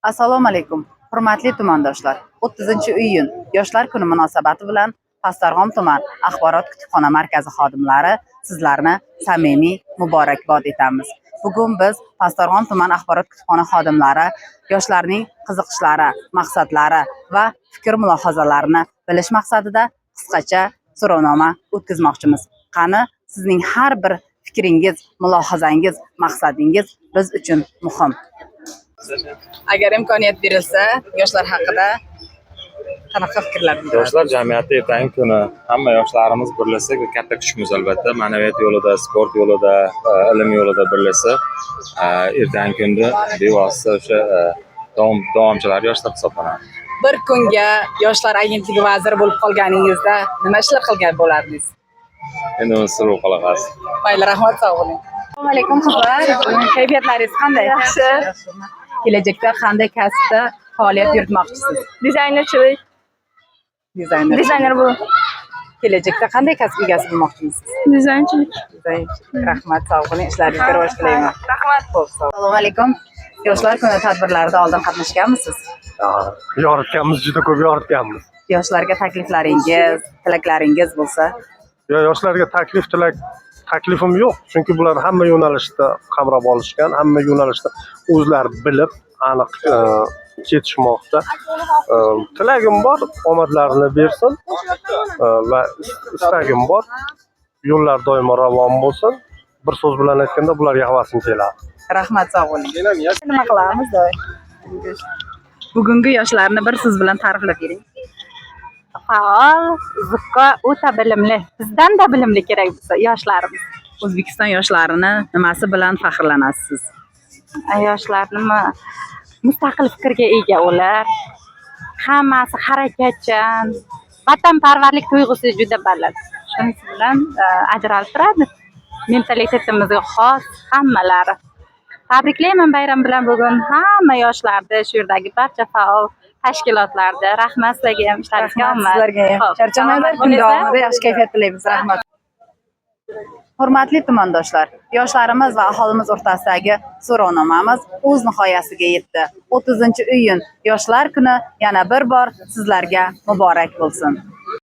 Assalomu alaykum. Hurmatli tumandoshlar. 30-iyun Yoshlar kuni munosabati bilan Pastdarg'om tuman axborot kutubxona markazi xodimlari sizlarni samimiy muborakbod etamiz. Bugun biz Pastdarg'om tuman axborot kutubxona xodimlari yoshlarning qiziqishlari, maqsadlari va fikr-mulohazalarini bilish maqsadida qisqacha so'rovnoma o'tkazmoqchimiz. Qani sizning har bir fikringiz, mulohazangiz, maqsadingiz biz uchun muhim. Agar imkoniyat berilsa, yoshlar haqida qanaqa fikrlar bildirasiz? Yoshlar jamiyati ertangi kuni hamma yoshlarimiz birlashsak katta kuchimiz albatta. Ma'naviyat yo'lida, sport yo'lida, ilm yo'lida birlashsa, ertangi kunda bevosita o'sha davomchilar yoshlar hisoblanadi. Bir kunga yoshlar agentligi vaziri bo'lib qolganingizda nima ishlar qilgan bo'lardingiz? Endi uni sir bo'lib qolasiz. Mayli, rahmat, sog' bo'ling. Assalomu alaykum qizlar. Kayfiyatlaringiz qanday? Yaxshi. Kelajakda qanday kasbda faoliyat yuritmoqchisiz? Dizaynerchilik. Dizayner bu. Kelajakda qanday kasb egasi bo'lmoqchisiz? Dizaynchilik. Rahmat, sog' bo'ling. Ishlaringizga rivoj tilayman. Rahmat. Xo'p, assalomu alaykum. Yoshlar kuni tadbirlarida oldin qatnashganmisiz? Yoritganmiz, juda ko'p yoritganmiz. Yoshlarga takliflaringiz, tilaklaringiz bo'lsa? Yoshlarga taklifim yo'q, chunki bular hamma yo'nalishda qamrab olishgan, hamma yo'nalishda o'zlari bilib, aniq ketishmoqda. Tilagim bor, omadlarini bersin va istagim bor, yo'llar doimo ravon bo'lsin. Bir so'z bilan aytganda, bularga havasim keladi. Rahmat, sog' bo'ling. Nima qilamiz doim? Bugungi yoshlarni bir so'z bilan ta'riflab bering. Faol, zukko, o'ta bilimli. Bizdan-da bilimli kerak bo'lsa yoshlarimiz. O'zbekiston yoshlarini nimasi bilan faxrlanasiz? Yoshlarni mustaqil fikrga ega ular. Hammasi harakatchan, vatanparvarlik tuyg'usi juda baland. Shuning bilan ajralib turadi. Mentalitetimizga xos hammalari. Tabriklayman bayram bilan bugun hamma yoshlarni, shu yerdagi barcha faol tashkilotlarda. Rahmat sizlarga ham, ishlaringizga omad. Sizlarga ham. Charchamanglar, kun davomida yaxshi kayfiyat tilaymiz. Rahmat. Hurmatli tumandoshlar, yoshlarimiz va aholimiz o'rtasidagi so'rovnomamiz o'z nihoyasiga yetdi. 30-iyun Yoshlar kuni yana bir bor sizlarga muborak bo'lsin.